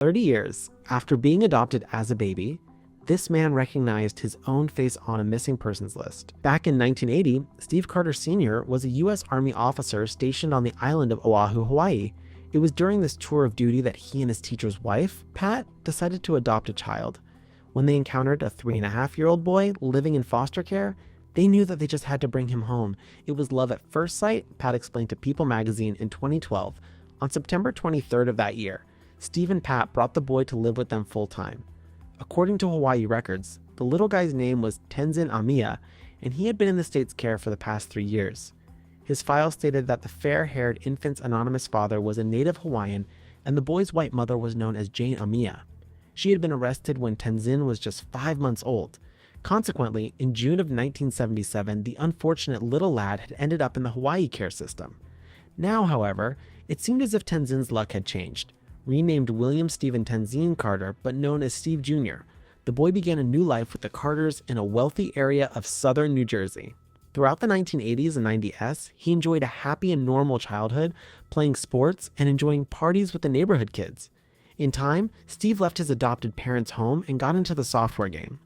30 years after being adopted as a baby, this man recognized his own face on a missing persons list. Back in 1980, Steve Carter Sr. was a U.S. Army officer stationed on the island of Oahu, Hawaii. It was during this tour of duty that he and his teacher's wife, Pat, decided to adopt a child. When they encountered a 3.5-year-old boy living in foster care, they knew that they just had to bring him home. It was love at first sight, Pat explained to People magazine in 2012. On September 23rd of that year, Steve and Pat brought the boy to live with them full-time. According to Hawaii records, the little guy's name was Tenzin Amiya, and he had been in the state's care for the past 3 years. His file stated that the fair-haired infant's anonymous father was a native Hawaiian, and the boy's white mother was known as Jane Amiya. She had been arrested when Tenzin was just 5 months old. Consequently, in June of 1977, the unfortunate little lad had ended up in the Hawaii care system. Now, however, it seemed as if Tenzin's luck had changed. Renamed William Stephen Tenzin Carter, but known as Steve Jr., the boy began a new life with the Carters in a wealthy area of southern New Jersey. Throughout the 1980s and 90s, he enjoyed a happy and normal childhood, playing sports and enjoying parties with the neighborhood kids. In time, Steve left his adopted parents' home and got into the software game.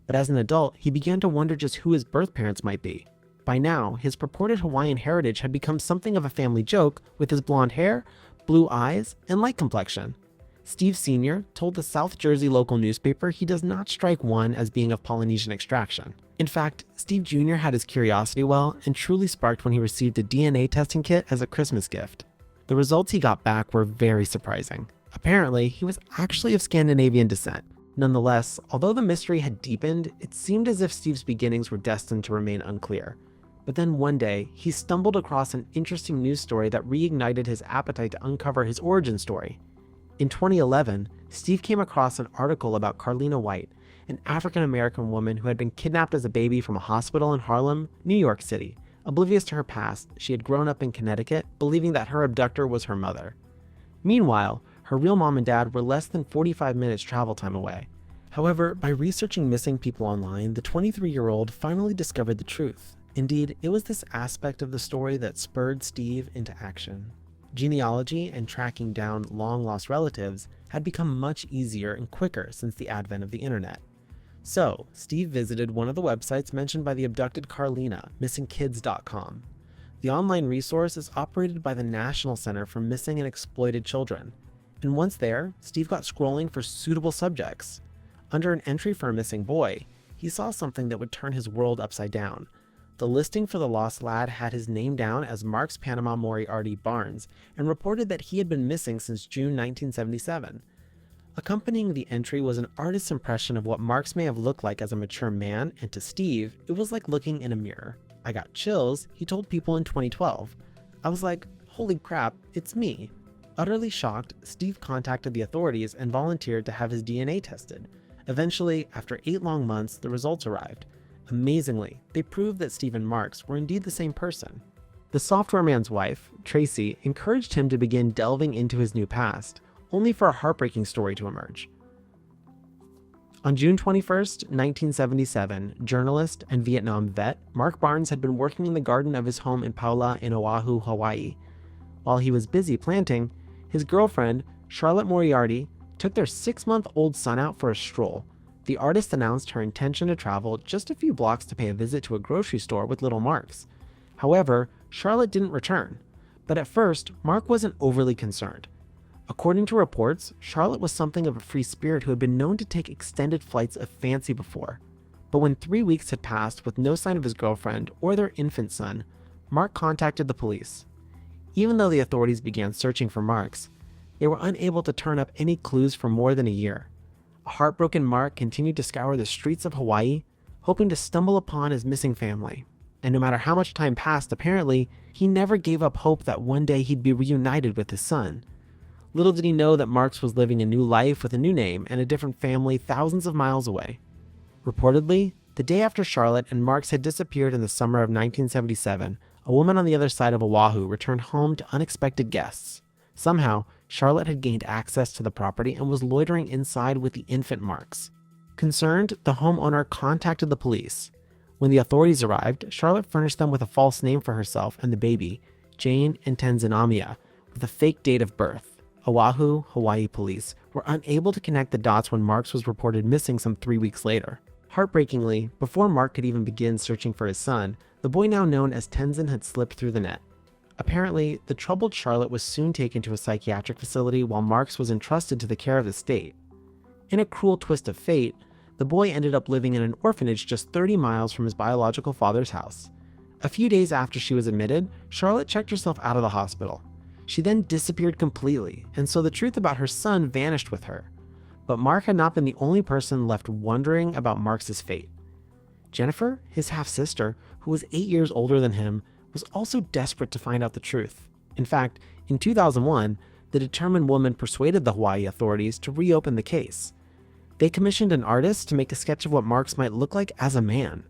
But as an adult, he began to wonder just who his birth parents might be. By now, his purported Hawaiian heritage had become something of a family joke with his blonde hair, blue eyes, and light complexion. Steve Sr. told the South Jersey local newspaper he does not strike one as being of Polynesian extraction. In fact, Steve Jr. had his curiosity well and truly sparked when he received a DNA testing kit as a Christmas gift. The results he got back were very surprising. Apparently, he was actually of Scandinavian descent. Nonetheless, although the mystery had deepened, it seemed as if Steve's beginnings were destined to remain unclear. But then one day, he stumbled across an interesting news story that reignited his appetite to uncover his origin story. In 2011, Steve came across an article about Carlina White, an African-American woman who had been kidnapped as a baby from a hospital in Harlem, New York City. Oblivious to her past, she had grown up in Connecticut, believing that her abductor was her mother. Meanwhile, her real mom and dad were less than 45 minutes travel time away. However, by researching missing people online, the 23-year-old finally discovered the truth. Indeed, it was this aspect of the story that spurred Steve into action. Genealogy and tracking down long-lost relatives had become much easier and quicker since the advent of the internet. So, Steve visited one of the websites mentioned by the abducted Carlina, missingkids.com. The online resource is operated by the National Center for Missing and Exploited Children. And once there, Steve got scrolling for suitable subjects. Under an entry for a missing boy, he saw something that would turn his world upside down. The listing for the lost lad had his name down as Marks Panama Moriarty Barnes and reported that he had been missing since June 1977. Accompanying the entry was an artist's impression of what Marks may have looked like as a mature man, and to Steve, it was like looking in a mirror. "I got chills," he told People in 2012. "I was like, holy crap, it's me." Utterly shocked, Steve contacted the authorities and volunteered to have his DNA tested. Eventually, after 8 long months, the results arrived. Amazingly, they proved that Steve and Marks were indeed the same person. The software man's wife, Tracy, encouraged him to begin delving into his new past, only for a heartbreaking story to emerge. On June 21st, 1977, journalist and Vietnam vet Mark Barnes had been working in the garden of his home in Paula in Oahu, Hawaii. While he was busy planting, his girlfriend, Charlotte Moriarty, took their 6-month-old son out for a stroll. The artist announced her intention to travel just a few blocks to pay a visit to a grocery store with little Marks. However, Charlotte didn't return. But at first, Mark wasn't overly concerned. According to reports, Charlotte was something of a free spirit who had been known to take extended flights of fancy before. But when 3 weeks had passed with no sign of his girlfriend or their infant son, Mark contacted the police. Even though the authorities began searching for Marks, they were unable to turn up any clues for more than a year. A heartbroken Mark continued to scour the streets of Hawaii, hoping to stumble upon his missing family. And no matter how much time passed, apparently, he never gave up hope that one day he'd be reunited with his son. Little did he know that Marks was living a new life with a new name and a different family thousands of miles away. Reportedly, the day after Charlotte and Marks had disappeared in the summer of 1977, a woman on the other side of Oahu returned home to unexpected guests. Somehow, Charlotte had gained access to the property and was loitering inside with the infant Marks. Concerned, the homeowner contacted the police. When the authorities arrived, Charlotte furnished them with a false name for herself and the baby, Jane and Tenzin Amiya, with a fake date of birth. Oahu, Hawaii police were unable to connect the dots when Marks was reported missing some 3 weeks later. Heartbreakingly, before Mark could even begin searching for his son, the boy now known as Tenzin had slipped through the net. Apparently, the troubled Charlotte was soon taken to a psychiatric facility while Marks was entrusted to the care of the state. In a cruel twist of fate, the boy ended up living in an orphanage just 30 miles from his biological father's house. A few days after she was admitted, Charlotte checked herself out of the hospital. She then disappeared completely, and so the truth about her son vanished with her. But Mark had not been the only person left wondering about Marks' fate. Jennifer, his half-sister, who was 8 years older than him, was also desperate to find out the truth. In fact, in 2001, the determined woman persuaded the Hawaii authorities to reopen the case. They commissioned an artist to make a sketch of what Marks might look like as a man.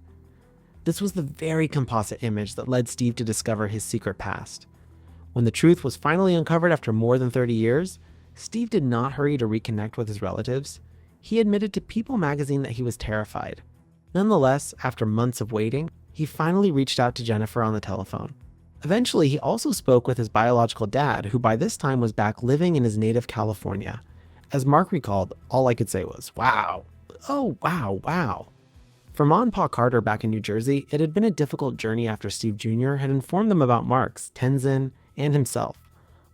This was the very composite image that led Steve to discover his secret past. When the truth was finally uncovered after more than 30 years, Steve did not hurry to reconnect with his relatives. He admitted to People magazine that he was terrified. Nonetheless, after months of waiting, he finally reached out to Jennifer on the telephone. Eventually, he also spoke with his biological dad, who by this time was back living in his native California. As Mark recalled, all I could say was, "Wow. Oh, wow, wow." For Ma and Pa Carter back in New Jersey, it had been a difficult journey after Steve Jr. had informed them about Marks, Tenzin, and himself.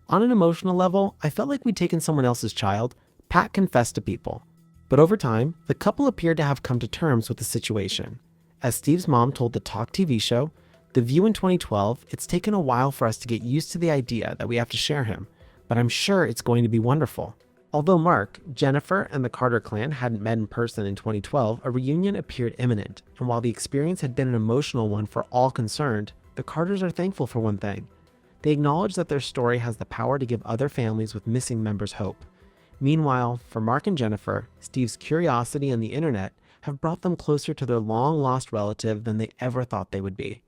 On an emotional level, I felt like we'd taken someone else's child. Pat confessed to People. But over time, the couple appeared to have come to terms with the situation. As Steve's mom told the Talk TV show, The View in 2012, it's taken a while for us to get used to the idea that we have to share him, but I'm sure it's going to be wonderful. Although Mark, Jennifer, and the Carter clan hadn't met in person in 2012, a reunion appeared imminent, and while the experience had been an emotional one for all concerned, the Carters are thankful for one thing. They acknowledge that their story has the power to give other families with missing members hope. Meanwhile, for Mark and Jennifer, Steve's curiosity and the internet have brought them closer to their long-lost relative than they ever thought they would be.